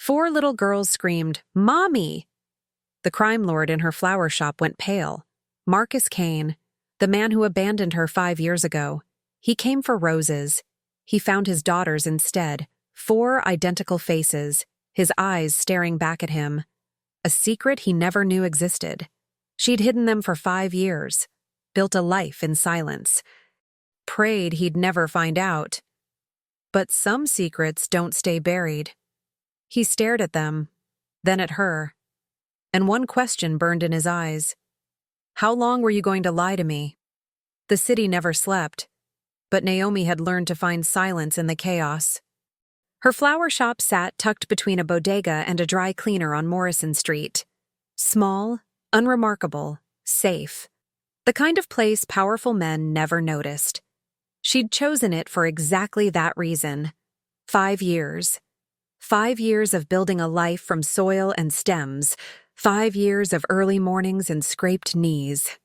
4 little girls screamed, "Mommy!" The crime lord in her flower shop went pale. Marcus Kane, the man who abandoned her 5 years ago. He came for roses. He found his daughters instead, 4 identical faces, his eyes staring back at him. A secret he never knew existed. She'd hidden them for 5 years, built a life in silence, prayed he'd never find out. But some secrets don't stay buried. He stared at them, then at her, and one question burned in his eyes. How long were you going to lie to me? The city never slept, but Naomi had learned to find silence in the chaos. Her flower shop sat tucked between a bodega and a dry cleaner on Morrison Street. Small, unremarkable, safe. The kind of place powerful men never noticed. She'd chosen it for exactly that reason. 5 years. 5 years of building a life from soil and stems. 5 years of early mornings and scraped knees.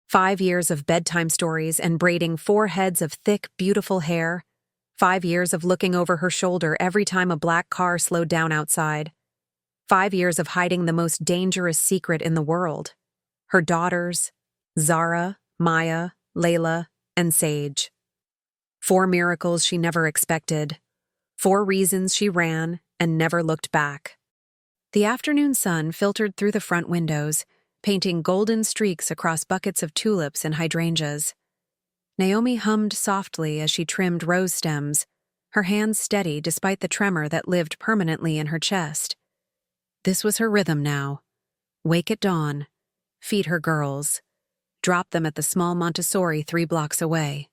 5 years of bedtime stories and braiding 4 heads of thick, beautiful hair. 5 years of looking over her shoulder every time a black car slowed down outside. 5 years of hiding the most dangerous secret in the world. Her daughters, Zara, Maya, Layla, and Sage. 4 miracles she never expected. 4 reasons she ran and never looked back. The afternoon sun filtered through the front windows, painting golden streaks across buckets of tulips and hydrangeas. Naomi hummed softly as she trimmed rose stems, her hands steady despite the tremor that lived permanently in her chest. This was her rhythm now. Wake at dawn, feed her girls, drop them at the small Montessori 3 blocks away.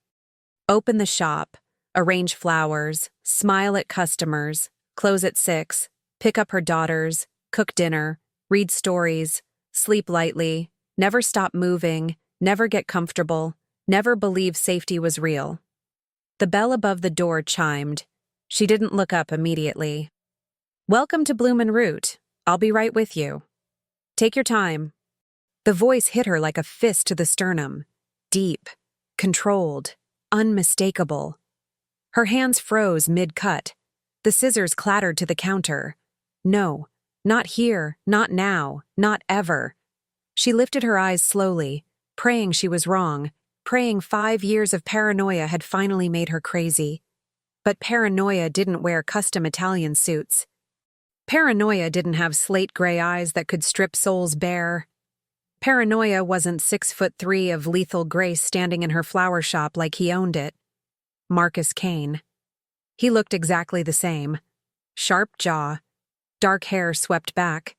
Open the shop, arrange flowers, smile at customers, close at 6, pick up her daughters, cook dinner, read stories, sleep lightly, never stop moving, never get comfortable, never believe safety was real. The bell above the door chimed. She didn't look up immediately. "Welcome to Bloomin' Root. I'll be right with you. Take your time." The voice hit her like a fist to the sternum. Deep, controlled, unmistakable. Her hands froze mid-cut. The scissors clattered to the counter. No, not here, not now, not ever. She lifted her eyes slowly, praying she was wrong, praying 5 years of paranoia had finally made her crazy. But paranoia didn't wear custom Italian suits. Paranoia didn't have slate-gray eyes that could strip souls bare. Paranoia wasn't 6'3" of lethal grace standing in her flower shop like he owned it. Marcus Kane. He looked exactly the same. Sharp jaw, dark hair swept back.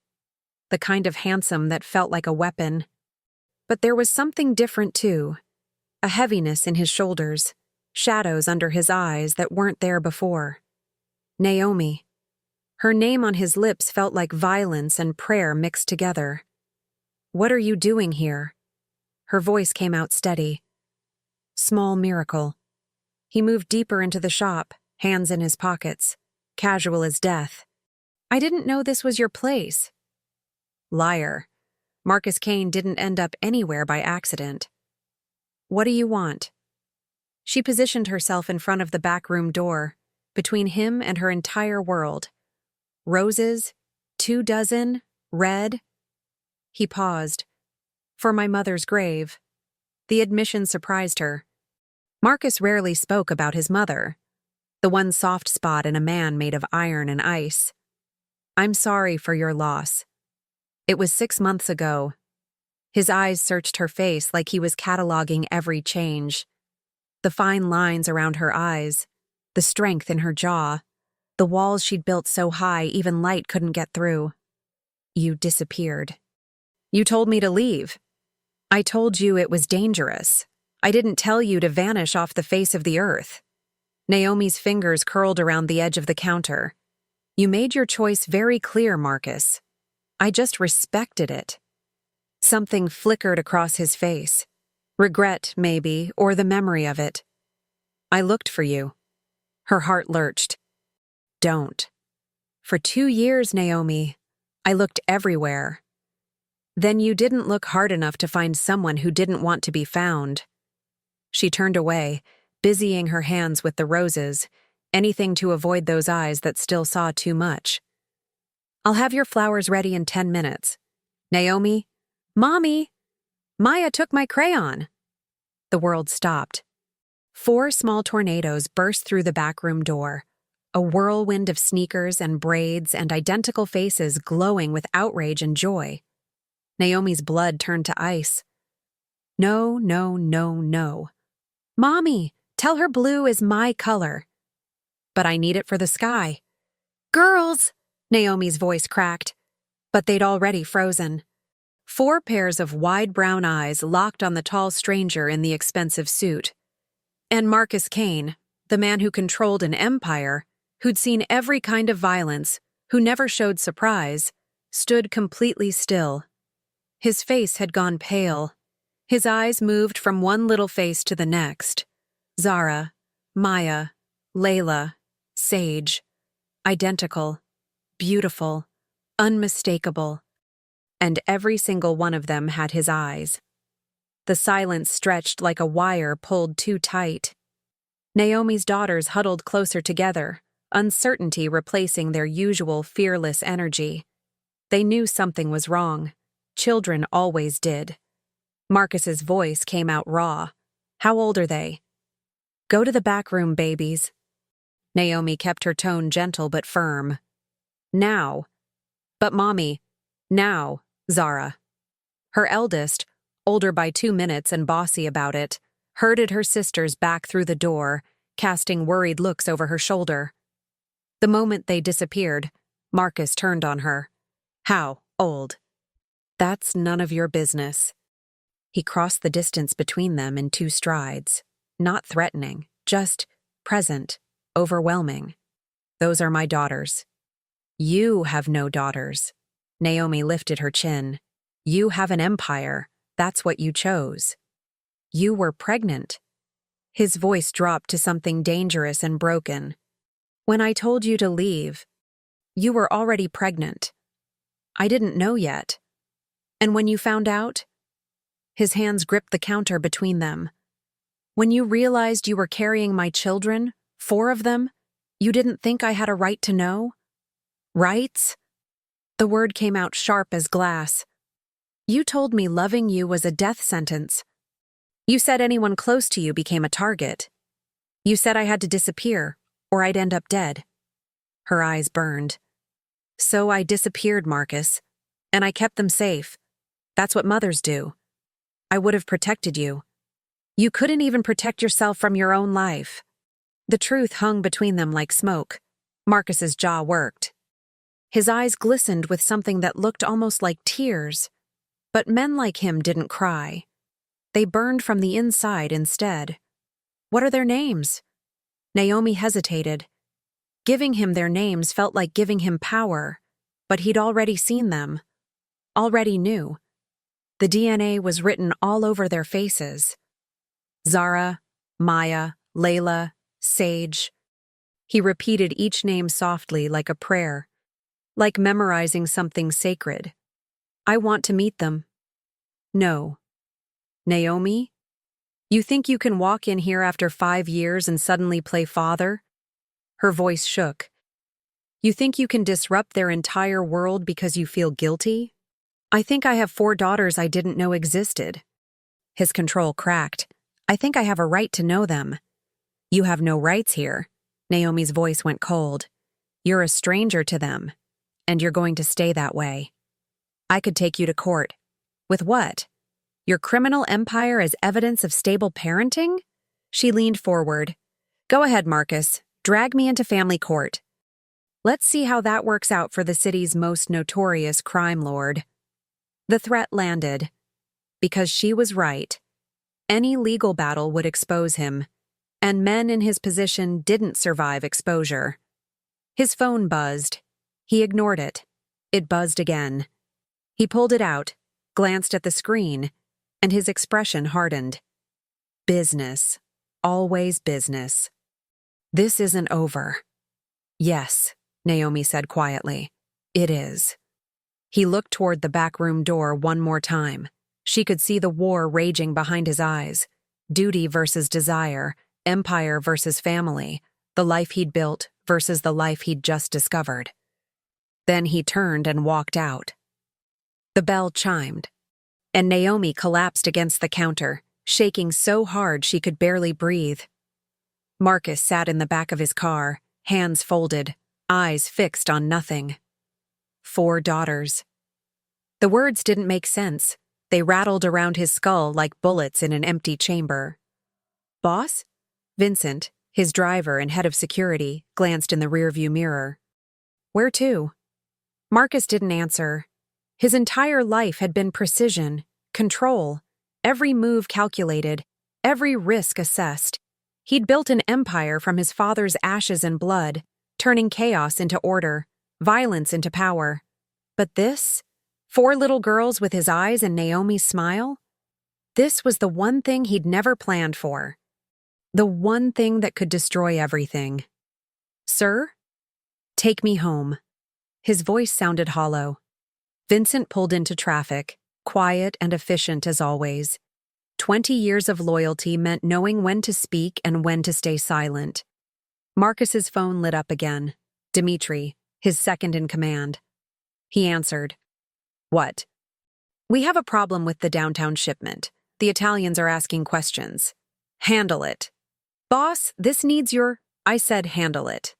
The kind of handsome that felt like a weapon. But there was something different too. A heaviness in his shoulders, shadows under his eyes that weren't there before. Naomi. Her name on his lips felt like violence and prayer mixed together. "What are you doing here?" Her voice came out steady. "Small miracle." He moved deeper into the shop, hands in his pockets, casual as death. "I didn't know this was your place." Liar. Marcus Kane didn't end up anywhere by accident. "What do you want?" She positioned herself in front of the back room door, between him and her entire world. Roses, 2 dozen, red. He paused. "For my mother's grave." The admission surprised her. Marcus rarely spoke about his mother, the one soft spot in a man made of iron and ice. "I'm sorry for your loss. It was 6 months ago." His eyes searched her face like he was cataloging every change. The fine lines around her eyes, the strength in her jaw, the walls she'd built so high even light couldn't get through. "You disappeared. You told me to leave. I told you it was dangerous. I didn't tell you to vanish off the face of the earth." Naomi's fingers curled around the edge of the counter. "You made your choice very clear, Marcus. I just respected it." Something flickered across his face. Regret, maybe, or the memory of it. "I looked for you." Her heart lurched. "Don't." "For 2 years, Naomi. I looked everywhere." "Then you didn't look hard enough to find someone who didn't want to be found." She turned away, busying her hands with the roses, anything to avoid those eyes that still saw too much. I'll have your flowers ready in 10 minutes. Naomi? Mommy! Maya took my crayon. The world stopped. 4 small tornadoes burst through the backroom door, a whirlwind of sneakers and braids and identical faces glowing with outrage and joy. Naomi's blood turned to ice. No, no, no, no. Mommy, tell her blue is my color. But I need it for the sky. Girls! Naomi's voice cracked, but they'd already frozen. 4 pairs of wide brown eyes locked on the tall stranger in the expensive suit. And Marcus Kane, the man who controlled an empire, who'd seen every kind of violence, who never showed surprise, stood completely still. His face had gone pale. His eyes moved from one little face to the next. Zara, Maya, Layla, Sage. Identical, beautiful, unmistakable. And every single one of them had his eyes. The silence stretched like a wire pulled too tight. Naomi's daughters huddled closer together, uncertainty replacing their usual fearless energy. They knew something was wrong. Children always did. Marcus's voice came out raw. How old are they? Go to the back room, babies. Naomi kept her tone gentle but firm. Now. But Mommy, now, Zara. Her eldest, older by 2 minutes and bossy about it, herded her sisters back through the door, casting worried looks over her shoulder. The moment they disappeared, Marcus turned on her. How old? That's none of your business. He crossed the distance between them in 2 strides, not threatening, just present, overwhelming. Those are my daughters. You have no daughters. Naomi lifted her chin. You have an empire. That's what you chose. You were pregnant. His voice dropped to something dangerous and broken. When I told you to leave, you were already pregnant. I didn't know yet. And when you found out? His hands gripped the counter between them. When you realized you were carrying my children, 4 of them, you didn't think I had a right to know? Rights? The word came out sharp as glass. You told me loving you was a death sentence. You said anyone close to you became a target. You said I had to disappear, or I'd end up dead. Her eyes burned. So I disappeared, Marcus, and I kept them safe. That's what mothers do. I would have protected you. You couldn't even protect yourself from your own life. The truth hung between them like smoke. Marcus's jaw worked. His eyes glistened with something that looked almost like tears. But men like him didn't cry. They burned from the inside instead. What are their names? Naomi hesitated. Giving him their names felt like giving him power, but he'd already seen them. Already knew. The DNA was written all over their faces. Zara, Maya, Layla, Sage. He repeated each name softly like a prayer, like memorizing something sacred. I want to meet them. No. Naomi? You think you can walk in here after 5 years and suddenly play father? Her voice shook. You think you can disrupt their entire world because you feel guilty? I think I have 4 daughters I didn't know existed. His control cracked. I think I have a right to know them. You have no rights here. Naomi's voice went cold. You're a stranger to them, and you're going to stay that way. I could take you to court. With what? Your criminal empire as evidence of stable parenting? She leaned forward. Go ahead, Marcus. Drag me into family court. Let's see how that works out for the city's most notorious crime lord. The threat landed. Because she was right. Any legal battle would expose him, and men in his position didn't survive exposure. His phone buzzed. He ignored it. It buzzed again. He pulled it out, glanced at the screen, and his expression hardened. Business. Always business. This isn't over. Yes, Naomi said quietly. It is. He looked toward the backroom door one more time. She could see the war raging behind his eyes. Duty versus desire, empire versus family, the life he'd built versus the life he'd just discovered. Then he turned and walked out. The bell chimed, and Naomi collapsed against the counter, shaking so hard she could barely breathe. Marcus sat in the back of his car, hands folded, eyes fixed on nothing. 4 daughters. The words didn't make sense. They rattled around his skull like bullets in an empty chamber. Boss? Vincent, his driver and head of security, glanced in the rearview mirror. Where to? Marcus didn't answer. His entire life had been precision, control, every move calculated, every risk assessed. He'd built an empire from his father's ashes and blood, turning chaos into order, violence into power. But this? 4 little girls with his eyes and Naomi's smile? This was the one thing he'd never planned for. The one thing that could destroy everything. Sir? Take me home. His voice sounded hollow. Vincent pulled into traffic, quiet and efficient as always. 20 years of loyalty meant knowing when to speak and when to stay silent. Marcus's phone lit up again. Dimitri, his second in command. He answered. What? We have a problem with the downtown shipment. The Italians are asking questions. Handle it. Boss, this needs your... I said handle it.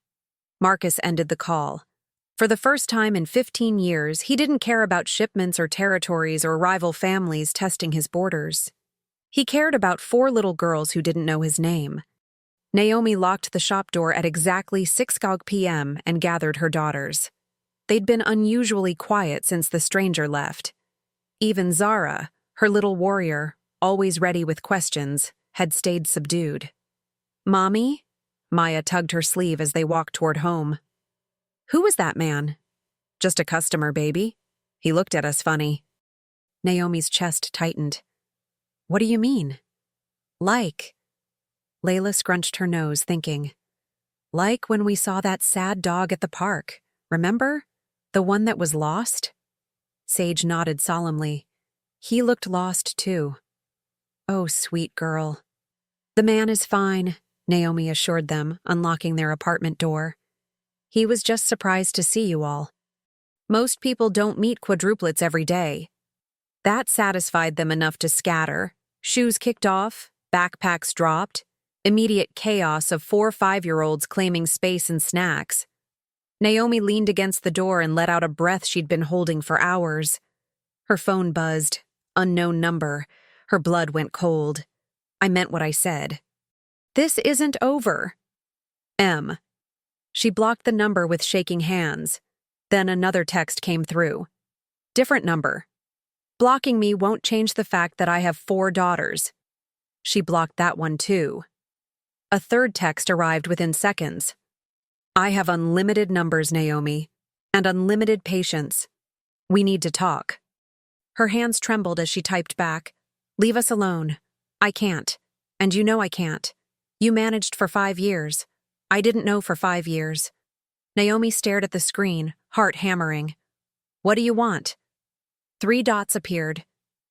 Marcus ended the call. For the first time in 15 years, he didn't care about shipments or territories or rival families testing his borders. He cared about 4 little girls who didn't know his name. Naomi locked the shop door at exactly 6 p.m. and gathered her daughters. They'd been unusually quiet since the stranger left. Even Zara, her little warrior, always ready with questions, had stayed subdued. Mommy? Maya tugged her sleeve as they walked toward home. Who was that man? Just a customer, baby. He looked at us funny. Naomi's chest tightened. What do you mean? Like. Layla scrunched her nose, thinking. Like when we saw that sad dog at the park. Remember? The one that was lost? Sage nodded solemnly. He looked lost, too. Oh, sweet girl. The man is fine, Naomi assured them, unlocking their apartment door. He was just surprised to see you all. Most people don't meet quadruplets every day. That satisfied them enough to scatter. Shoes kicked off, backpacks dropped, immediate chaos of 4 5-year-olds claiming space and snacks. Naomi leaned against the door and let out a breath she'd been holding for hours. Her phone buzzed. Unknown number. Her blood went cold. I meant what I said. This isn't over. M. She blocked the number with shaking hands. Then another text came through. Different number. Blocking me won't change the fact that I have 4 daughters. She blocked that one too. A third text arrived within seconds. I have unlimited numbers, Naomi, and unlimited patience. We need to talk. Her hands trembled as she typed back. Leave us alone. I can't. And you know I can't. You managed for 5 years. I didn't know for 5 years. Naomi stared at the screen, heart hammering. What do you want? 3 dots appeared,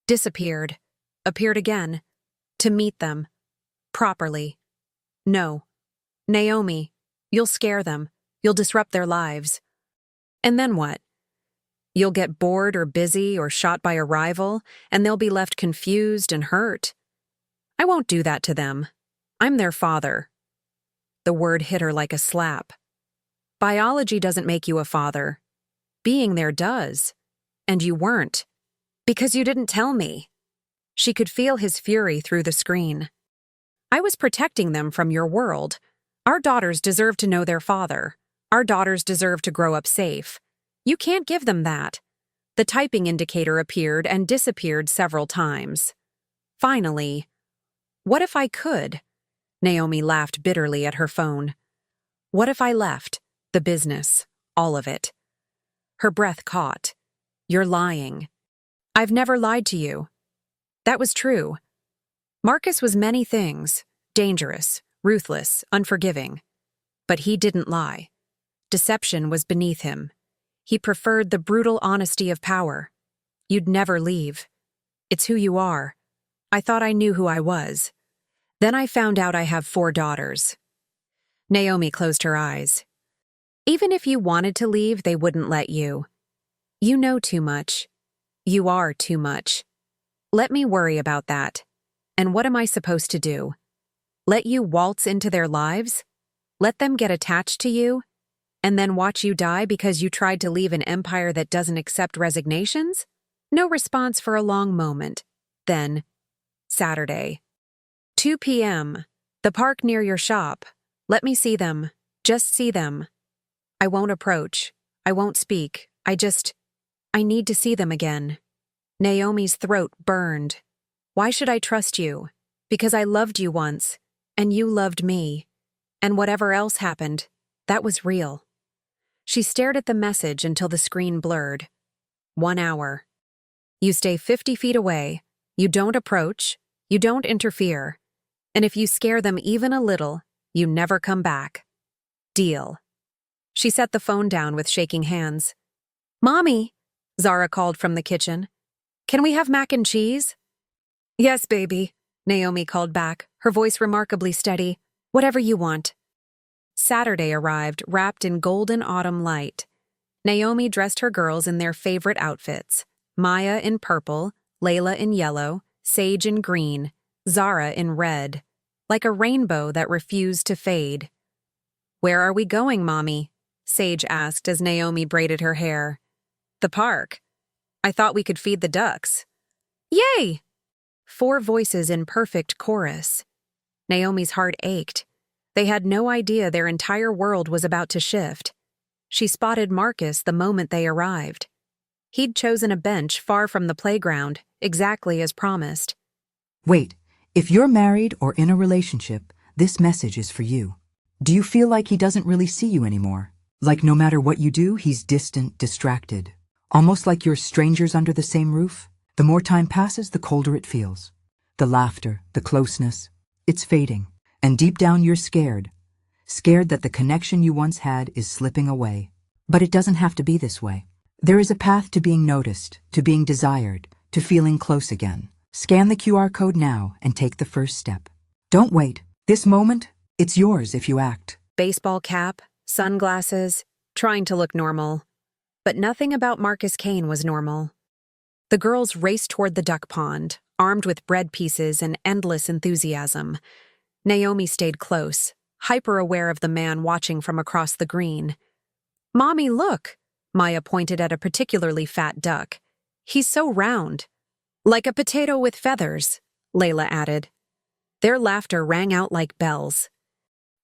disappeared, appeared again. To meet them. Properly. No. Naomi, you'll scare them. You'll disrupt their lives. And then what? You'll get bored or busy or shot by a rival, and they'll be left confused and hurt. I won't do that to them. I'm their father. The word hit her like a slap. Biology doesn't make you a father. Being there does. And you weren't. Because you didn't tell me. She could feel his fury through the screen. I was protecting them from your world. Our daughters deserve to know their father. Our daughters deserve to grow up safe. You can't give them that. The typing indicator appeared and disappeared several times. Finally, what if I could? Naomi laughed bitterly at her phone. What if I left? The business. All of it. Her breath caught. You're lying. I've never lied to you. That was true. Marcus was many things. Dangerous, ruthless, unforgiving. But he didn't lie. Deception was beneath him. He preferred the brutal honesty of power. You'd never leave. It's who you are. I thought I knew who I was. Then I found out I have 4 daughters. Naomi closed her eyes. Even if you wanted to leave, they wouldn't let you. You know too much. You are too much. Let me worry about that. And what am I supposed to do? Let you waltz into their lives? Let them get attached to you? And then watch you die because you tried to leave an empire that doesn't accept resignations? No response for a long moment. Then, Saturday. 2 p.m. The park near your shop. Let me see them. Just see them. I won't approach. I won't speak. I need to see them again. Naomi's throat burned. Why should I trust you? Because I loved you once, and you loved me. And whatever else happened, that was real. She stared at the message until the screen blurred. 1 hour. You stay 50 feet away. You don't approach. You don't interfere. And if you scare them even a little, you never come back. Deal. She set the phone down with shaking hands. Mommy, Zara called from the kitchen. Can we have mac and cheese? Yes, baby, Naomi called back, her voice remarkably steady. Whatever you want. Saturday arrived, wrapped in golden autumn light. Naomi dressed her girls in their favorite outfits. Maya in purple, Layla in yellow, Sage in green, Zara in red, like a rainbow that refused to fade. Where are we going, Mommy? Sage asked as Naomi braided her hair. The park. I thought we could feed the ducks. Yay! 4 voices in perfect chorus. Naomi's heart ached. They had no idea their entire world was about to shift. She spotted Marcus the moment they arrived. He'd chosen a bench far from the playground, exactly as promised. Wait, if you're married or in a relationship, this message is for you. Do you feel like he doesn't really see you anymore? Like no matter what you do, he's distant, distracted. Almost like you're strangers under the same roof? The more time passes, the colder it feels. The laughter, the closeness, it's fading. And deep down you're scared. Scared that the connection you once had is slipping away. But it doesn't have to be this way. There is a path to being noticed, to being desired, to feeling close again. Scan the QR code now and take the first step. Don't wait. This moment, it's yours if you act. Baseball cap, sunglasses, trying to look normal. But nothing about Marcus Kane was normal. The girls raced toward the duck pond, armed with bread pieces and endless enthusiasm. Naomi stayed close, hyper-aware of the man watching from across the green. Mommy, look! Maya pointed at a particularly fat duck. He's so round. Like a potato with feathers, Layla added. Their laughter rang out like bells.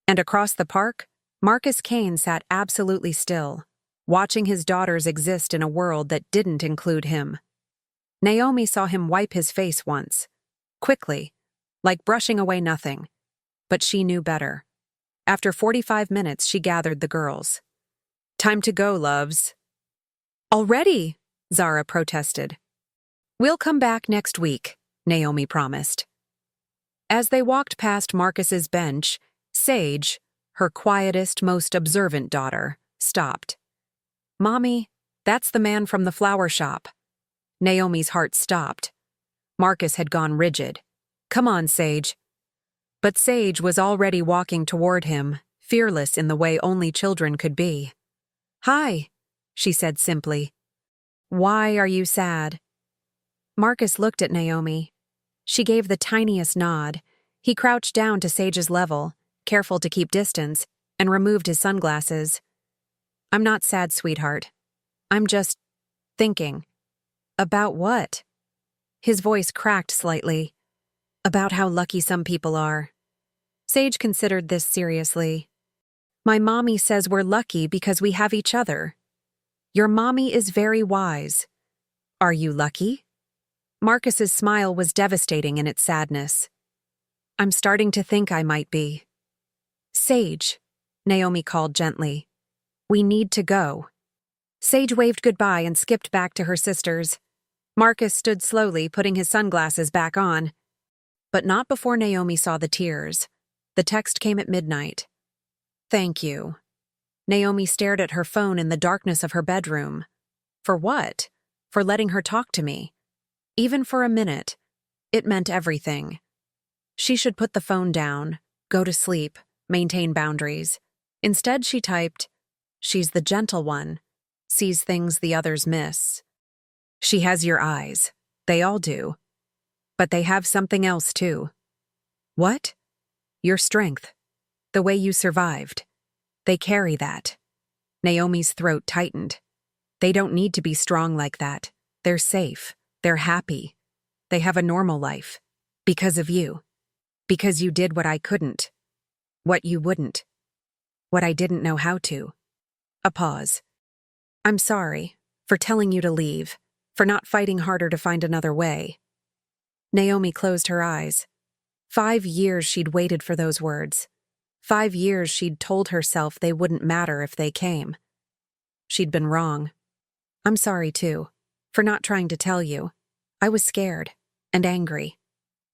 And across the park, Marcus Kane sat absolutely still, watching his daughters exist in a world that didn't include him. Naomi saw him wipe his face once, quickly, like brushing away nothing. But she knew better. After 45 minutes, she gathered the girls. Time to go, loves. Already, Zara protested. We'll come back next week, Naomi promised. As they walked past Marcus's bench, Sage, her quietest, most observant daughter, stopped. Mommy, that's the man from the flower shop. Naomi's heart stopped. Marcus had gone rigid. Come on, Sage. But Sage was already walking toward him, fearless in the way only children could be. Hi, she said simply. Why are you sad? Marcus looked at Naomi. She gave the tiniest nod. He crouched down to Sage's level, careful to keep distance, and removed his sunglasses. I'm not sad, sweetheart. I'm just thinking. About what? His voice cracked slightly. About how lucky some people are. Sage considered this seriously. My mommy says we're lucky because we have each other. Your mommy is very wise. Are you lucky? Marcus's smile was devastating in its sadness. I'm starting to think I might be. Sage, Naomi called gently. We need to go. Sage waved goodbye and skipped back to her sisters. Marcus stood slowly, putting his sunglasses back on. But not before Naomi saw the tears. The text came at midnight. Thank you. Naomi stared at her phone in the darkness of her bedroom. For what? For letting her talk to me. Even for a minute. It meant everything. She should put the phone down, go to sleep, maintain boundaries. Instead, she typed, She's the gentle one, sees things the others miss. She has your eyes. They all do. But they have something else too. What? Your strength. The way you survived. They carry that. Naomi's throat tightened. They don't need to be strong like that. They're safe. They're happy. They have a normal life. Because of you. Because you did what I couldn't. What you wouldn't. What I didn't know how to. A pause. I'm sorry for telling you to leave, for not fighting harder to find another way. Naomi closed her eyes. 5 years she'd waited for those words. 5 years she'd told herself they wouldn't matter if they came. She'd been wrong. I'm sorry, too, for not trying to tell you. I was scared and angry,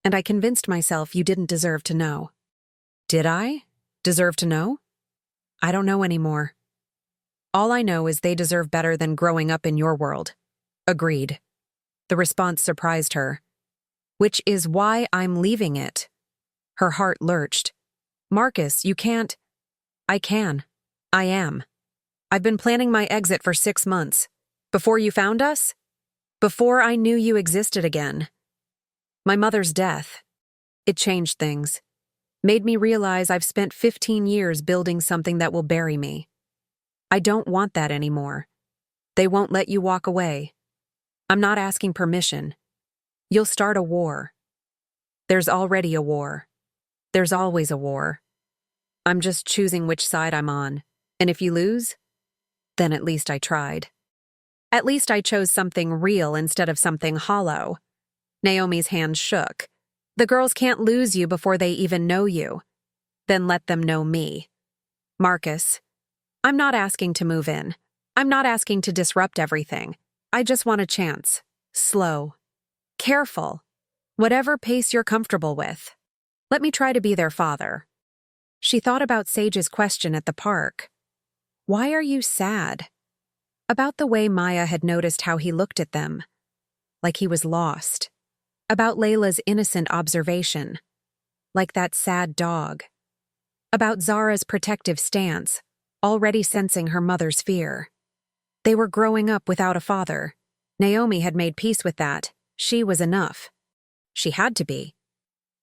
and I convinced myself you didn't deserve to know. Did I deserve to know? I don't know anymore. All I know is they deserve better than growing up in your world. Agreed. The response surprised her. Which is why I'm leaving it. Her heart lurched. Marcus, you can't. I can. I am. I've been planning my exit for 6 months. Before you found us? Before I knew you existed again. My mother's death. It changed things. Made me realize I've spent 15 years building something that will bury me. I don't want that anymore. They won't let you walk away. I'm not asking permission. You'll start a war. There's already a war. There's always a war. I'm just choosing which side I'm on. And if you lose, then at least I tried. At least I chose something real instead of something hollow. Naomi's hand shook. The girls can't lose you before they even know you. Then let them know me. Marcus, I'm not asking to move in. I'm not asking to disrupt everything. I just want a chance. Slow. Careful. Whatever pace you're comfortable with. Let me try to be their father. She thought about Sage's question at the park. Why are you sad? About the way Maya had noticed how he looked at them. Like he was lost. About Layla's innocent observation. Like that sad dog. About Zara's protective stance, already sensing her mother's fear. They were growing up without a father. Naomi had made peace with that. She was enough. She had to be.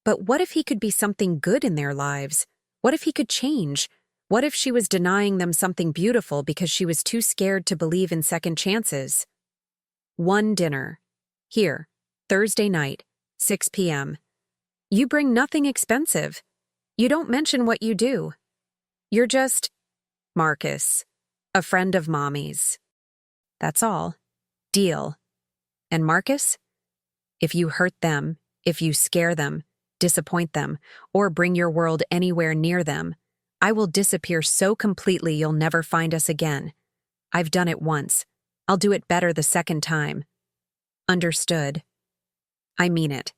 But what if he could be something good in their lives? What if he could change? What if she was denying them something beautiful because she was too scared to believe in second chances? One dinner. Here, Thursday night, 6 p.m. You bring nothing expensive. You don't mention what you do. You're just Marcus, a friend of Mommy's. That's all. Deal. And Marcus? If you hurt them, if you scare them, disappoint them, or bring your world anywhere near them, I will disappear so completely you'll never find us again. I've done it once. I'll do it better the second time. Understood. I mean it.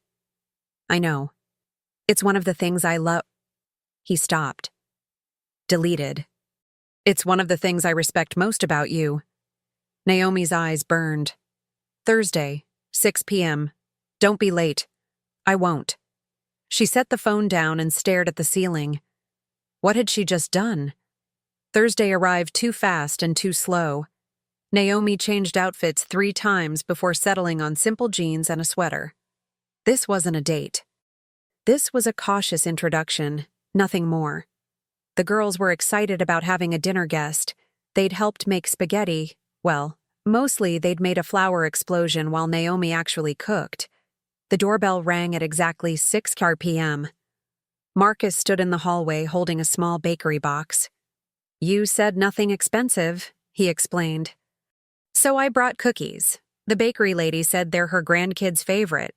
I know. It's one of the things I love. He stopped. Deleted. It's one of the things I respect most about you. Naomi's eyes burned. Thursday, 6 p.m. Don't be late. I won't. She set the phone down and stared at the ceiling. What had she just done? Thursday arrived too fast and too slow. Naomi changed outfits 3 times before settling on simple jeans and a sweater. This wasn't a date. This was a cautious introduction, nothing more. The girls were excited about having a dinner guest. They'd helped make spaghetti. Well, mostly they'd made a flour explosion while Naomi actually cooked. The doorbell rang at exactly 6 p.m. Marcus stood in the hallway holding a small bakery box. You said nothing expensive, he explained. So I brought cookies. The bakery lady said they're her grandkid's favorite.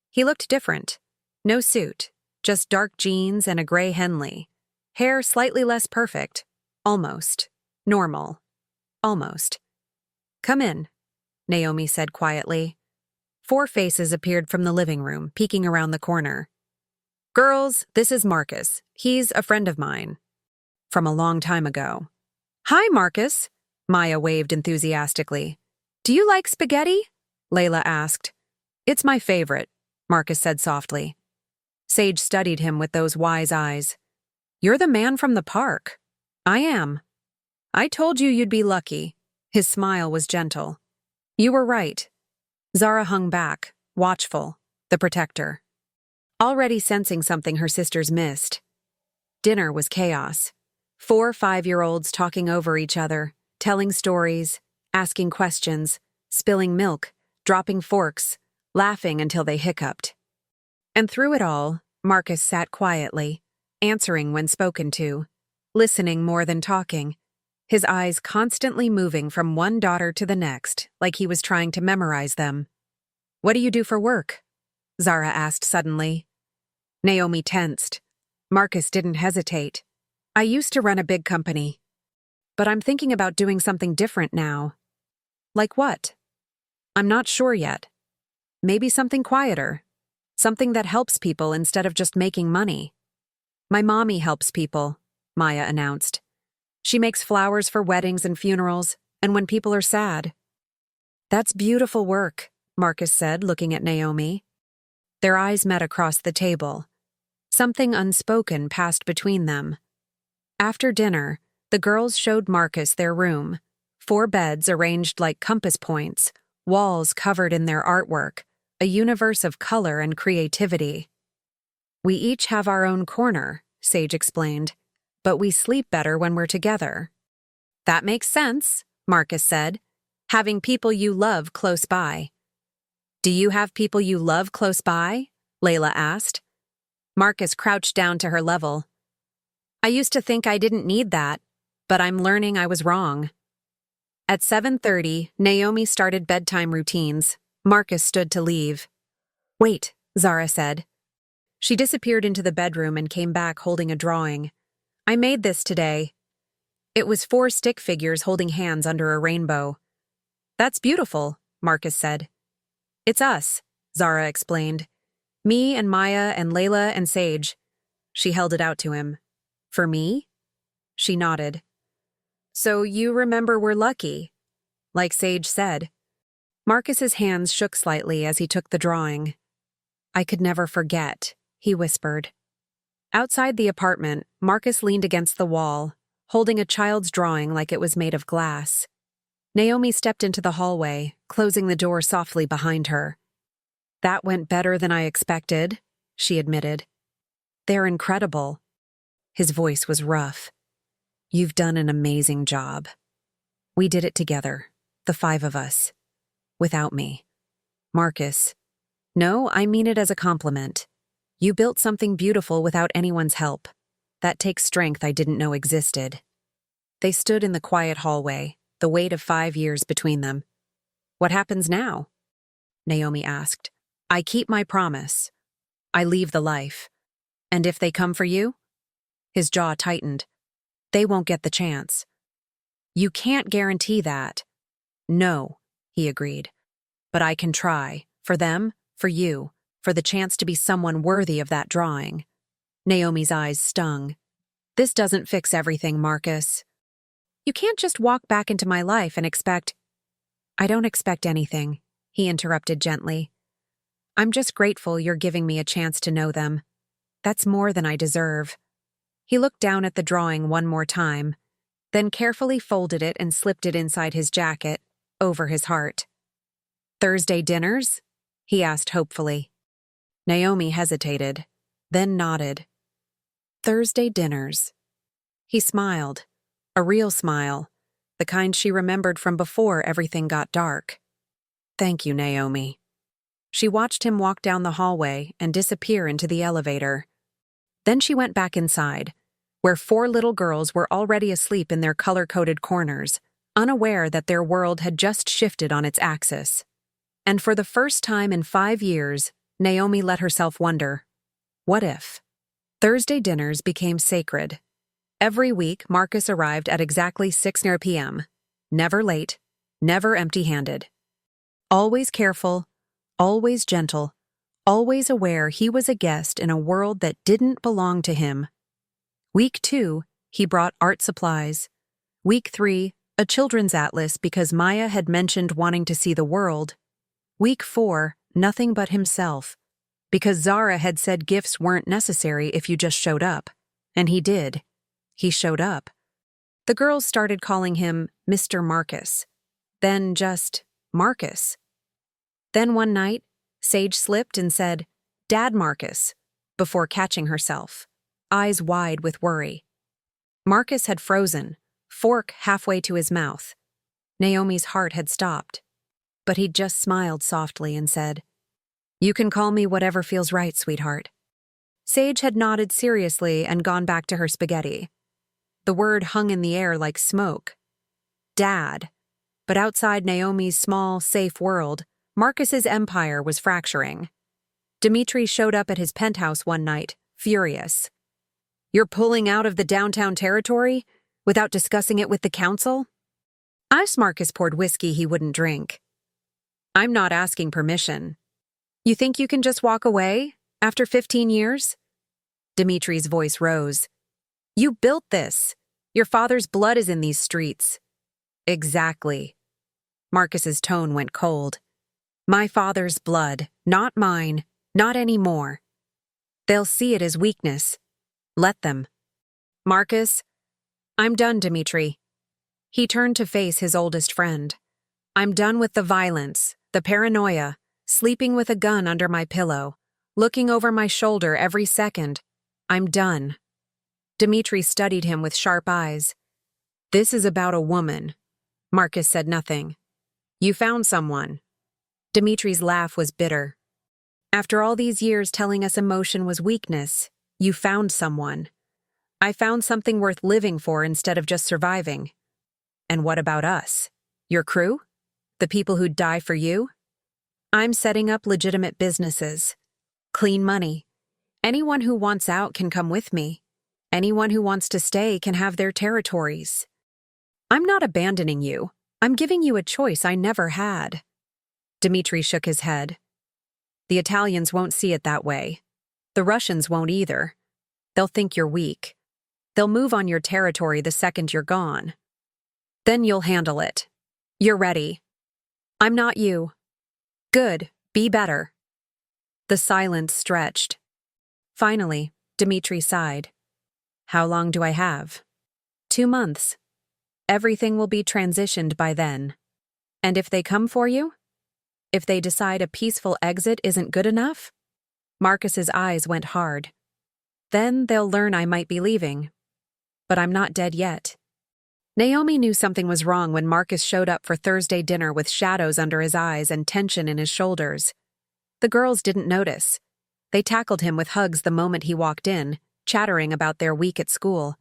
He looked different. No suit, just dark jeans and a gray Henley. Hair slightly less perfect. Almost. Normal. Almost. Come in, Naomi said quietly. 4 faces appeared from the living room, peeking around the corner. Girls, this is Marcus. He's a friend of mine. From a long time ago. Hi, Marcus, Maya waved enthusiastically. Do you like spaghetti? Layla asked. It's my favorite, Marcus said softly. Sage studied him with those wise eyes. You're the man from the park. I am. I told you you'd be lucky. His smile was gentle. You were right. Zara hung back, watchful, the protector. Already sensing something her sisters missed. Dinner was chaos. 4 5-year-olds talking over each other, telling stories, asking questions, spilling milk, dropping forks, laughing until they hiccuped. And through it all, Marcus sat quietly, answering when spoken to, listening more than talking, his eyes constantly moving from one daughter to the next, like he was trying to memorize them. What do you do for work? Zara asked suddenly. Naomi tensed. Marcus didn't hesitate. I used to run a big company. But I'm thinking about doing something different now. Like what? I'm not sure yet. Maybe something quieter. Something that helps people instead of just making money. My mommy helps people, Maya announced. She makes flowers for weddings and funerals, and when people are sad. That's beautiful work, Marcus said, looking at Naomi. Their eyes met across the table. Something unspoken passed between them. After dinner, the girls showed Marcus their room. 4 beds arranged like compass points, walls covered in their artwork, a universe of color and creativity. We each have our own corner, Sage explained, but we sleep better when we're together. That makes sense, Marcus said, having people you love close by. Do you have people you love close by? Layla asked. Marcus crouched down to her level. I used to think I didn't need that, but I'm learning I was wrong. At 7:30, Naomi started bedtime routines. Marcus stood to leave. Wait, Zara said. She disappeared into the bedroom and came back holding a drawing. I made this today. It was 4 stick figures holding hands under a rainbow. That's beautiful, Marcus said. It's us, Zara explained. Me and Maya and Layla and Sage. She held it out to him. For me? She nodded. So you remember we're lucky, like Sage said. Marcus's hands shook slightly as he took the drawing. I could never forget, he whispered. Outside the apartment, Marcus leaned against the wall, holding a child's drawing like it was made of glass. Naomi stepped into the hallway, closing the door softly behind her. That went better than I expected, she admitted. They're incredible. His voice was rough. You've done an amazing job. We did it together, the 5 of us. Without me. Marcus. No, I mean it as a compliment. You built something beautiful without anyone's help. That takes strength I didn't know existed. They stood in the quiet hallway, the weight of 5 years between them. What happens now? Naomi asked. I keep my promise. I leave the life. And if they come for you? His jaw tightened. They won't get the chance. You can't guarantee that. No, he agreed. But I can try. For them, for you, for the chance to be someone worthy of that drawing. Naomi's eyes stung. This doesn't fix everything, Marcus. You can't just walk back into my life and expect— I don't expect anything, he interrupted gently. I'm just grateful you're giving me a chance to know them. That's more than I deserve. He looked down at the drawing one more time, then carefully folded it and slipped it inside his jacket, over his heart. Thursday dinners? He asked hopefully. Naomi hesitated, then nodded. Thursday dinners. He smiled, a real smile, the kind she remembered from before everything got dark. Thank you, Naomi. She watched him walk down the hallway and disappear into the elevator. Then she went back inside, where 4 little girls were already asleep in their color-coded corners, unaware that their world had just shifted on its axis. And for the first time in 5 years, Naomi let herself wonder, what if? Thursday dinners became sacred. Every week, Marcus arrived at exactly 6 p.m. Never late, never empty-handed. Always careful, always gentle, always aware he was a guest in a world that didn't belong to him. Week 2, he brought art supplies. Week 3, a children's atlas because Maya had mentioned wanting to see the world. Week 4, nothing but himself, because Zara had said gifts weren't necessary if you just showed up. And he did. He showed up. The girls started calling him Mr. Marcus, then just Marcus. Then one night, Sage slipped and said, "Dad Marcus," before catching herself, eyes wide with worry. Marcus had frozen, fork halfway to his mouth. Naomi's heart had stopped, but he'd just smiled softly and said, "You can call me whatever feels right, sweetheart." Sage had nodded seriously and gone back to her spaghetti. The word hung in the air like smoke. Dad. But outside Naomi's small, safe world, Marcus's empire was fracturing. Dimitri showed up at his penthouse one night, furious. "You're pulling out of the downtown territory without discussing it with the council?" As Marcus poured whiskey he wouldn't drink. "I'm not asking permission. You think you can just walk away after 15 years? Dimitri's voice rose. "You built this. Your father's blood is in these streets." "Exactly." Marcus's tone went cold. "My father's blood, not mine, not anymore. They'll see it as weakness. Let them." "Marcus, I'm done, Dimitri." He turned to face his oldest friend. "I'm done with the violence, the paranoia, sleeping with a gun under my pillow, looking over my shoulder every second. I'm done." Dimitri studied him with sharp eyes. "This is about a woman." Marcus said nothing. "You found someone." Dimitri's laugh was bitter. "After all these years telling us emotion was weakness, you found someone. I found something worth living for instead of just surviving." "And what about us? Your crew? The people who'd die for you?" "I'm setting up legitimate businesses. Clean money. Anyone who wants out can come with me. Anyone who wants to stay can have their territories. I'm not abandoning you. I'm giving you a choice I never had." Dimitri shook his head. "The Italians won't see it that way. The Russians won't either. They'll think you're weak. They'll move on your territory the second you're gone. Then you'll handle it. You're ready. I'm not you. Good, be better." The silence stretched. Finally, Dimitri sighed. "How long do I have?" 2 months. Everything will be transitioned by then. And if they come for you? If they decide a peaceful exit isn't good enough?" Marcus's eyes went hard. "Then they'll learn I might be leaving. But I'm not dead yet." Naomi knew something was wrong when Marcus showed up for Thursday dinner with shadows under his eyes and tension in his shoulders. The girls didn't notice. They tackled him with hugs the moment he walked in, chattering about their week at school.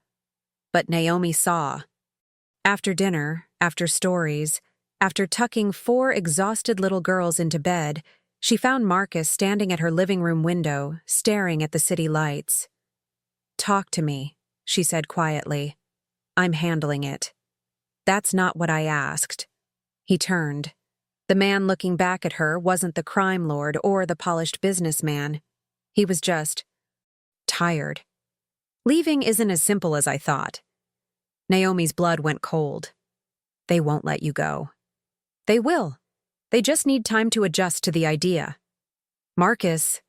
But Naomi saw. After dinner, after stories, after tucking 4 exhausted little girls into bed, she found Marcus standing at her living room window, staring at the city lights. "Talk to me," she said quietly. "I'm handling it." "That's not what I asked." He turned. The man looking back at her wasn't the crime lord or the polished businessman. He was just tired. "Leaving isn't as simple as I thought." Naomi's blood went cold. "They won't let you go." "They will. They just need time to adjust to the idea." "Marcus,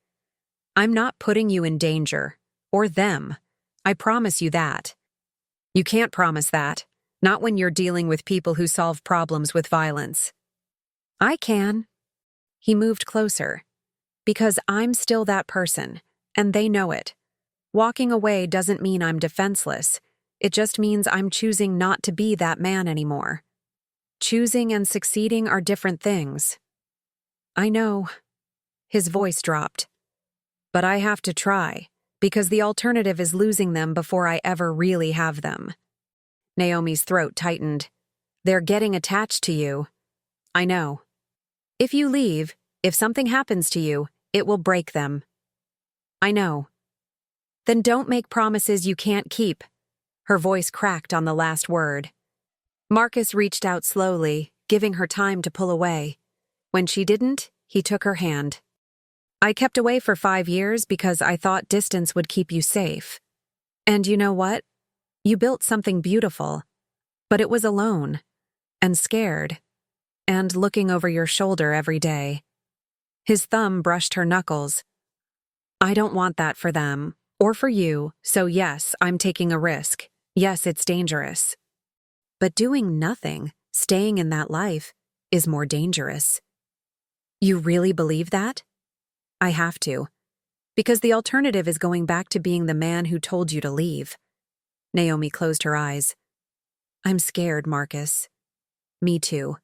I'm not putting you in danger. Or them. I promise you that." "You can't promise that. Not when you're dealing with people who solve problems with violence." "I can." He moved closer. "Because I'm still that person, and they know it. Walking away doesn't mean I'm defenseless. It just means I'm choosing not to be that man anymore. Choosing and succeeding are different things." "I know." His voice dropped. "But I have to try, because the alternative is losing them before I ever really have them." Naomi's throat tightened. "They're getting attached to you." "I know. If you leave, if something happens to you, it will break them." "I know." "Then don't make promises you can't keep." Her voice cracked on the last word. Marcus reached out slowly, giving her time to pull away. When she didn't, he took her hand. "I kept away for 5 years because I thought distance would keep you safe. And you know what? You built something beautiful. But it was alone. And scared. And looking over your shoulder every day." His thumb brushed her knuckles. "I don't want that for them, or for you, so yes, I'm taking a risk. Yes, it's dangerous." But doing nothing, staying in that life, is more dangerous. You really believe that? I have to. Because the alternative is going back to being the man who told you to leave. Naomi closed her eyes. I'm scared, Marcus. Me too.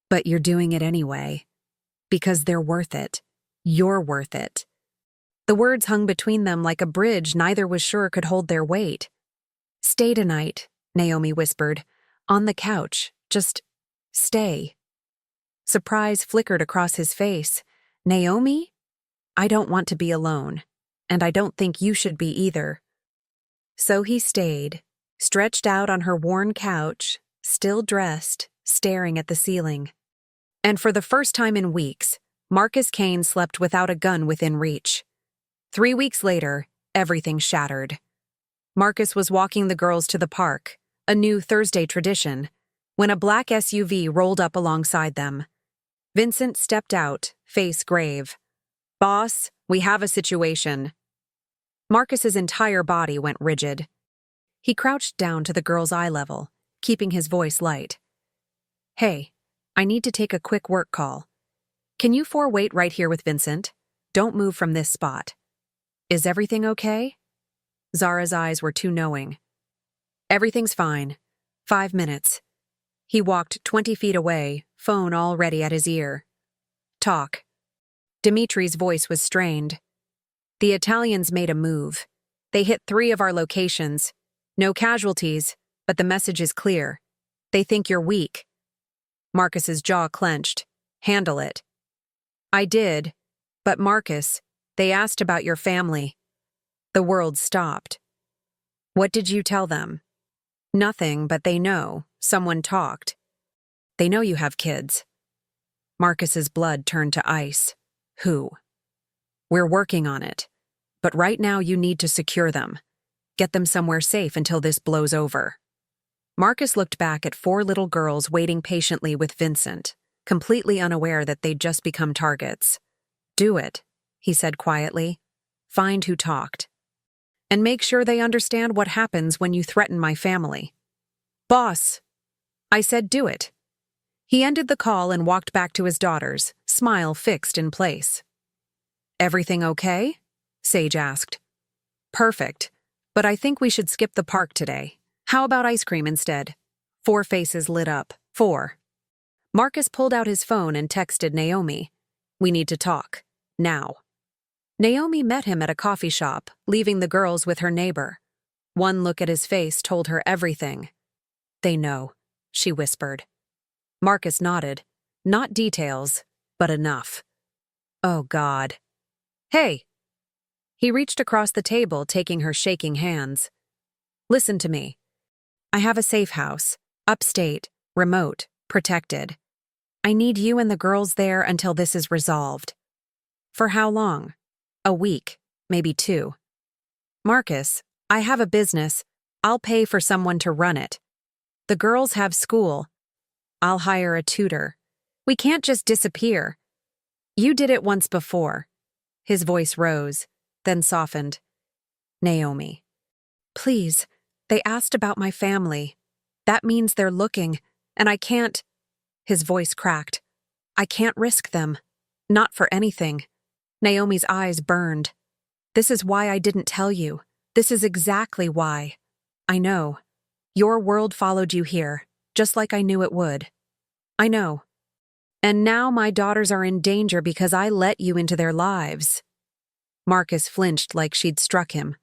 But you're doing it anyway. Because they're worth it. You're worth it. The words hung between them like a bridge neither was sure could hold their weight. Stay tonight, Naomi whispered. On the couch. Just stay. Surprise flickered across his face. Naomi? I don't want to be alone. And I don't think you should be either. So he stayed, stretched out on her worn couch, still dressed, staring at the ceiling. And for the first time in weeks, Marcus Kane slept without a gun within reach. 3 weeks later, everything shattered. Marcus was walking the girls to the park, a new Thursday tradition, when a black SUV rolled up alongside them. Vincent stepped out, face grave. Boss, we have a situation. Marcus's entire body went rigid. He crouched down to the girl's eye level, keeping his voice light. Hey, I need to take a quick work call. Can you four wait right here with Vincent? Don't move from this spot. Is everything okay? Zara's eyes were too knowing. Everything's fine. 5 minutes. He walked 20 feet away, phone already at his ear. Talk. Dimitri's voice was strained. The Italians made a move. They hit 3 of our locations. No casualties, but the message is clear. They think you're weak. Marcus's jaw clenched. Handle it. I did, but Marcus, they asked about your family. The world stopped. What did you tell them? Nothing, but they know. Someone talked. They know you have kids. Marcus's blood turned to ice. Who? We're working on it. But right now you need to secure them. Get them somewhere safe until this blows over. Marcus looked back at 4 little girls waiting patiently with Vincent, completely unaware that they'd just become targets. Do it, he said quietly. Find who talked. And make sure they understand what happens when you threaten my family. Boss! I said do it. He ended the call and walked back to his daughters, smile fixed in place. Everything okay? Sage asked. Perfect, but I think we should skip the park today. How about ice cream instead? 4 faces lit up. 4. Marcus pulled out his phone and texted Naomi. We need to talk. Now. Naomi met him at a coffee shop, leaving the girls with her neighbor. One look at his face told her everything. They know, she whispered. Marcus nodded. Not details, but enough. Oh, God. Hey! He reached across the table, taking her shaking hands. Listen to me. I have a safe house, upstate, remote, protected. I need you and the girls there until this is resolved. For how long? A week, maybe 2. Marcus, I have a business. I'll pay for someone to run it. The girls have school. I'll hire a tutor. We can't just disappear. You did it once before. His voice rose, then softened. Naomi. Please, they asked about my family. That means they're looking, and I can't. His voice cracked. I can't risk them. Not for anything. Naomi's eyes burned. This is why I didn't tell you. This is exactly why. I know. Your world followed you here, just like I knew it would. I know. And now my daughters are in danger because I let you into their lives. Marcus flinched like she'd struck him.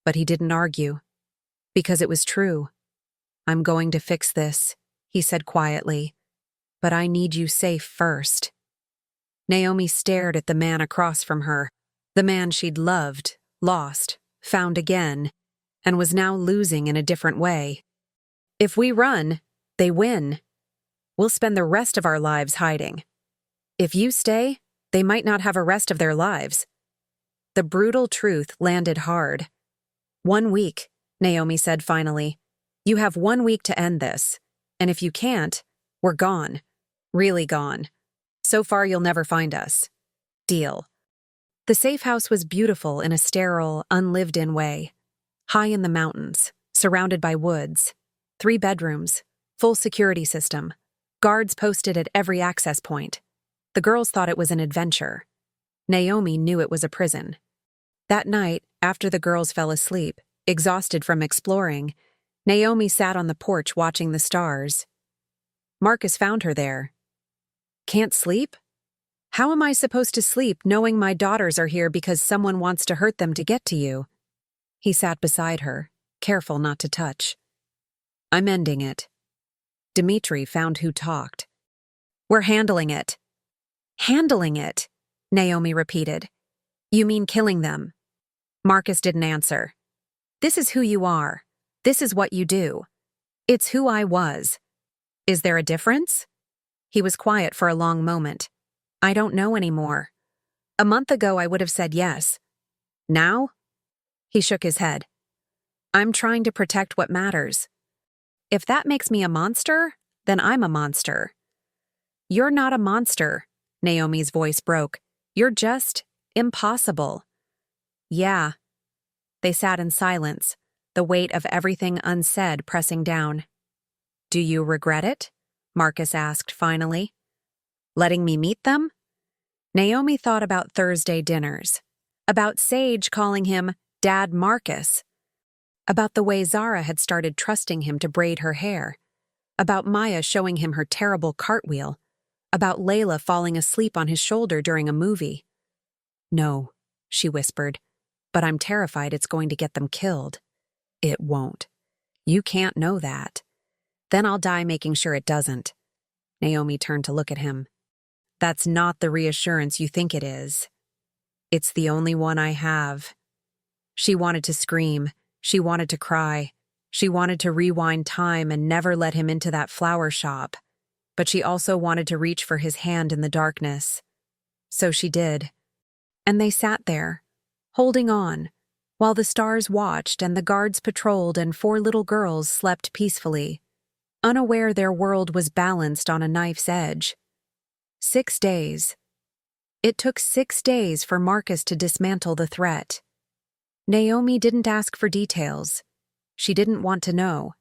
But he didn't argue. Because it was true. I'm going to fix this, he said quietly. But I need you safe first. Naomi stared at the man across from her, the man she'd loved, lost, found again, and was now losing in a different way. If we run, they win. We'll spend the rest of our lives hiding. If you stay, they might not have a rest of their lives. The brutal truth landed hard. 1 week, Naomi said finally. You have 1 week to end this. And if you can't, we're gone. Really gone. So far you'll never find us. Deal. The safe house was beautiful in a sterile, unlived-in way. High in the mountains, surrounded by woods. 3 bedrooms, full security system, guards posted at every access point. The girls thought it was an adventure. Naomi knew it was a prison. That night, after the girls fell asleep, exhausted from exploring, Naomi sat on the porch watching the stars. Marcus found her there. "Can't sleep? How am I supposed to sleep knowing my daughters are here because someone wants to hurt them to get to you?" He sat beside her, careful not to touch. "I'm ending it." Dmitri found who talked. "We're handling it." "Handling it," Naomi repeated. "You mean killing them?" Marcus didn't answer. "This is who you are. This is what you do. It's who I was. Is there a difference?" He was quiet for a long moment. "I don't know anymore. A month ago I would have said yes. Now?" He shook his head. "I'm trying to protect what matters. If that makes me a monster, then I'm a monster." "You're not a monster," Naomi's voice broke. "You're just impossible." "Yeah." They sat in silence, the weight of everything unsaid pressing down. "Do you regret it?" Marcus asked finally. "Letting me meet them?" Naomi thought about Thursday dinners, about Sage calling him Dad Marcus, about the way Zara had started trusting him to braid her hair, about Maya showing him her terrible cartwheel, about Layla falling asleep on his shoulder during a movie. "No," she whispered, "but I'm terrified it's going to get them killed." "It won't. You can't know that. Then I'll die making sure it doesn't." Naomi turned to look at him. "That's not the reassurance you think it is. It's the only one I have." She wanted to scream. She wanted to cry. She wanted to rewind time and never let him into that flower shop. But she also wanted to reach for his hand in the darkness. So she did. And they sat there, holding on, while the stars watched and the guards patrolled and 4 little girls slept peacefully, unaware their world was balanced on a knife's edge. 6 days. It took 6 days for Marcus to dismantle the threat. Naomi didn't ask for details. She didn't want to know.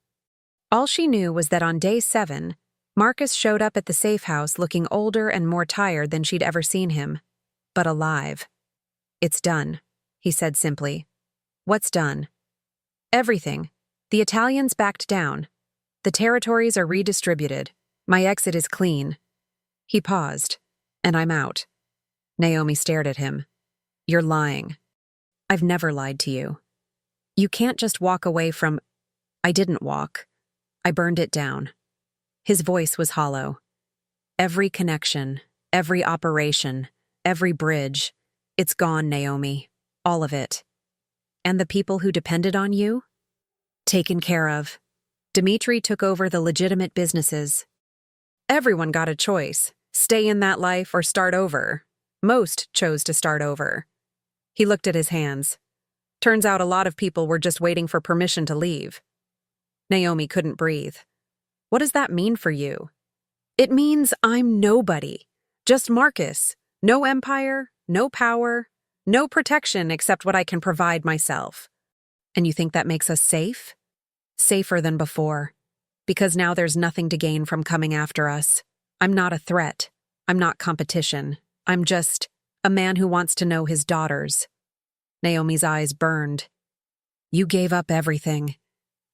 All she knew was that on day 7, Marcus showed up at the safe house looking older and more tired than she'd ever seen him, but alive. "It's done," he said simply. "What's done?" "Everything. The Italians backed down. The territories are redistributed. My exit is clean." He paused. "And I'm out." Naomi stared at him. "You're lying." "I've never lied to you. You can't just walk away from—" "I didn't walk. I burned it down." His voice was hollow. "Every connection, every operation, every bridge, it's gone, Naomi. All of it. And the people who depended on you? Taken care of. Dmitri took over the legitimate businesses. Everyone got a choice. Stay in that life or start over. Most chose to start over." He looked at his hands. "Turns out a lot of people were just waiting for permission to leave." Naomi couldn't breathe. "What does that mean for you?" "It means I'm nobody. Just Marcus. No empire, no power, no protection except what I can provide myself." "And you think that makes us safe?" "Safer than before. Because now there's nothing to gain from coming after us. I'm not a threat. I'm not competition. I'm just a man who wants to know his daughters." Naomi's eyes burned. "You gave up everything."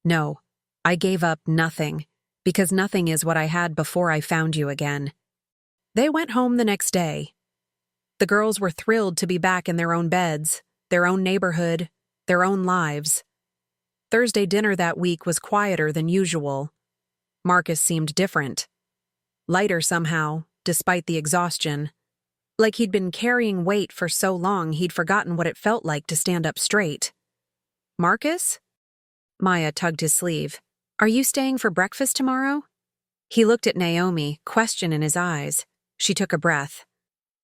"No, I gave up nothing, because nothing is what I had before I found you again." They went home the next day. The girls were thrilled to be back in their own beds, their own neighborhood, their own lives. Thursday dinner that week was quieter than usual. Marcus seemed different. Lighter somehow, despite the exhaustion. Like he'd been carrying weight for so long he'd forgotten what it felt like to stand up straight. "Marcus?" Maya tugged his sleeve. "Are you staying for breakfast tomorrow?" He looked at Naomi, question in his eyes. She took a breath.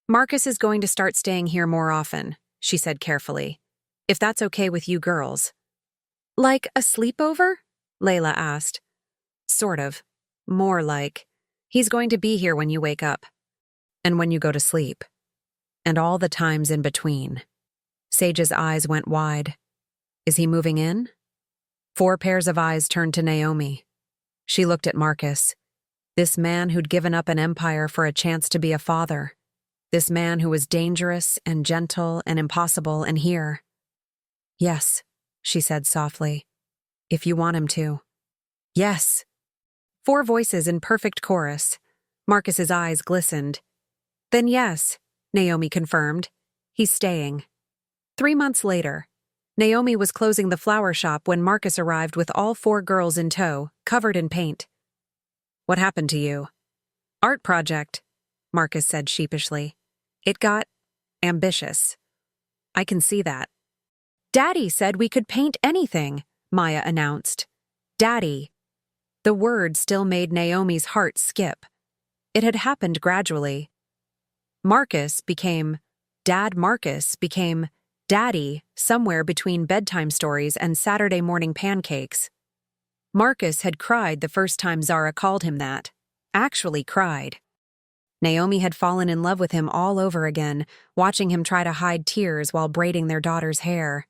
"Marcus is going to start staying here more often," she said carefully. "If that's okay with you girls." "Like a sleepover?" Layla asked. "Sort of. More like. He's going to be here when you wake up. And when you go to sleep. And all the times in between." Sage's eyes went wide. "Is he moving in?" 4 pairs of eyes turned to Naomi. She looked at Marcus. This man who'd given up an empire for a chance to be a father. This man who was dangerous and gentle and impossible, and here. Yes, she said softly. If you want him to. Yes. 4 voices in perfect chorus. Marcus's eyes glistened. Then yes, Naomi confirmed. He's staying. 3 months later, Naomi was closing the flower shop when Marcus arrived with all 4 girls in tow, covered in paint. What happened to you? Art project, Marcus said sheepishly. It got ambitious. I can see that. Daddy said we could paint anything, Maya announced. Daddy. The word still made Naomi's heart skip. It had happened gradually. Marcus became Daddy somewhere between bedtime stories and Saturday morning pancakes. Marcus had cried the first time Zara called him that. Actually cried. Naomi had fallen in love with him all over again, watching him try to hide tears while braiding their daughter's hair.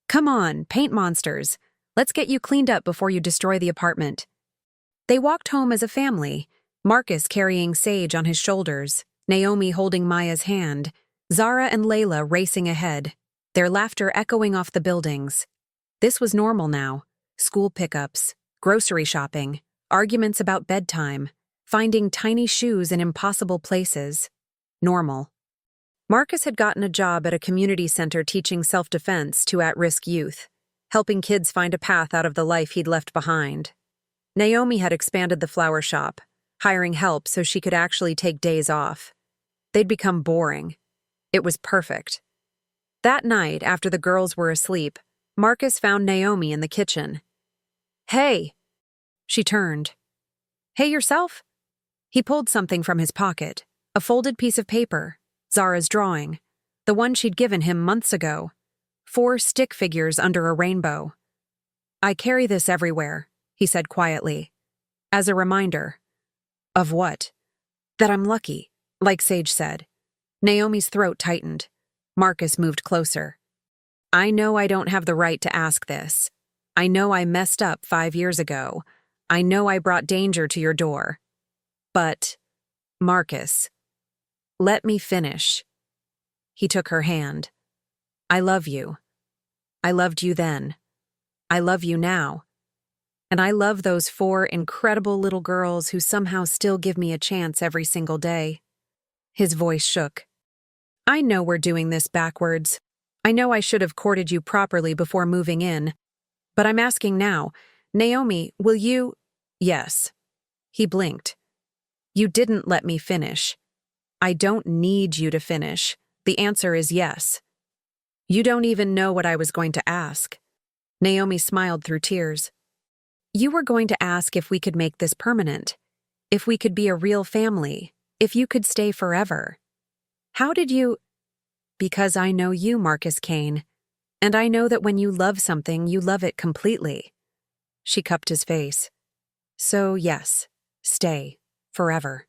Come on, paint monsters. Let's get you cleaned up before you destroy the apartment. They walked home as a family, Marcus carrying Sage on his shoulders, Naomi holding Maya's hand, Zara and Layla racing ahead, their laughter echoing off the buildings. This was normal now. School pickups, grocery shopping, arguments about bedtime, finding tiny shoes in impossible places. Normal. Marcus had gotten a job at a community center teaching self-defense to at-risk youth, helping kids find a path out of the life he'd left behind. Naomi had expanded the flower shop, hiring help so she could actually take days off. They'd become boring. It was perfect. That night, after the girls were asleep, Marcus found Naomi in the kitchen. Hey! She turned. Hey yourself? He pulled something from his pocket, a folded piece of paper, Zara's drawing, the one she'd given him months ago. 4 stick figures under a rainbow. I carry this everywhere, he said quietly. As a reminder. Of what? That I'm lucky, like Sage said. Naomi's throat tightened. Marcus moved closer. I know I don't have the right to ask this. I know I messed up 5 years ago. I know I brought danger to your door. But, Marcus, let me finish. He took her hand. I love you. I loved you then. I love you now. And I love those 4 incredible little girls who somehow still give me a chance every single day. His voice shook. I know we're doing this backwards. I know I should have courted you properly before moving in. But I'm asking now, Naomi, will you— Yes. He blinked. You didn't let me finish. I don't need you to finish. The answer is yes. You don't even know what I was going to ask. Naomi smiled through tears. You were going to ask if we could make this permanent, if we could be a real family, if you could stay forever. How did you— Because I know you, Marcus Kane, and I know that when you love something, you love it completely. She cupped his face. So yes, stay, forever.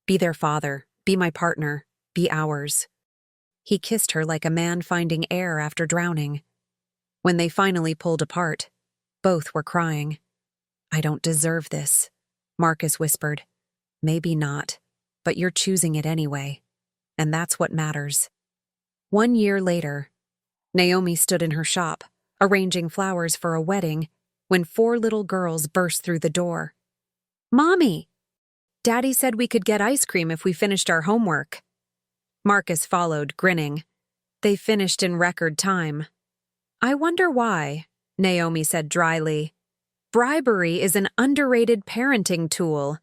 Be their father, be my partner, be ours. He kissed her like a man finding air after drowning. When they finally pulled apart, both were crying. I don't deserve this, Marcus whispered. Maybe not, but you're choosing it anyway. And that's what matters. 1 year later, Naomi stood in her shop, arranging flowers for a wedding, when 4 little girls burst through the door. Mommy! Daddy said we could get ice cream if we finished our homework. Marcus followed, grinning. They finished in record time. I wonder why, Naomi said dryly. Bribery is an underrated parenting tool,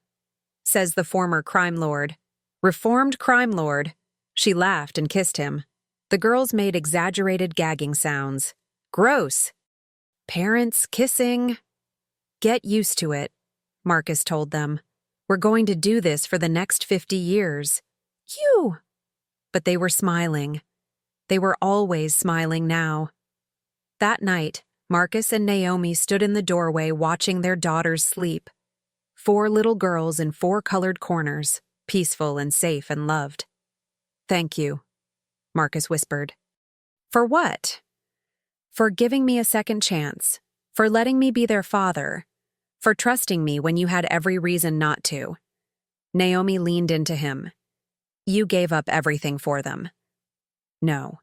says the former crime lord. Reformed crime lord. She laughed and kissed him. The girls made exaggerated gagging sounds. Gross. Parents kissing. Get used to it, Marcus told them. We're going to do this for the next 50 years. You! But they were smiling. They were always smiling now. That night, Marcus and Naomi stood in the doorway watching their daughters sleep. 4 little girls in 4 colored corners, peaceful and safe and loved. Thank you, Marcus whispered. For what? For giving me a second chance, for letting me be their father, For trusting me when you had every reason not to. Naomi leaned into him. You gave up everything for them. No.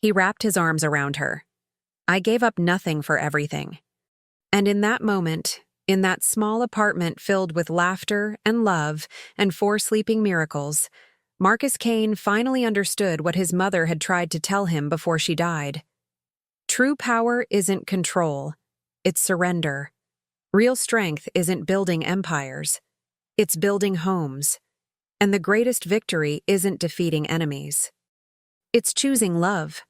He wrapped his arms around her. I gave up nothing for everything. And in that moment, in that small apartment filled with laughter and love and 4 sleeping miracles, Marcus Kane finally understood what his mother had tried to tell him before she died. True power isn't control, it's surrender. Real strength isn't building empires, it's building homes. And the greatest victory isn't defeating enemies. It's choosing love.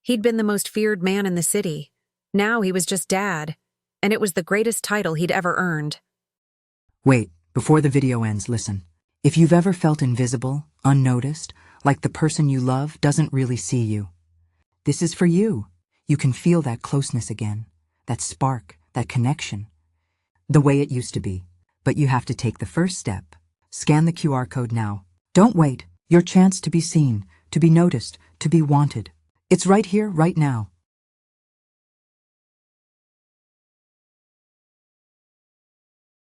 He'd been the most feared man in the city. Now he was just dad, and it was the greatest title he'd ever earned. Wait, before the video ends, listen. If you've ever felt invisible, unnoticed, like the person you love doesn't really see you, this is for you. You can feel that closeness again, that spark, that connection, the way it used to be. But you have to take the first step. Scan the QR code now. Don't wait. Your chance to be seen, to be noticed, to be wanted. It's right here, right now.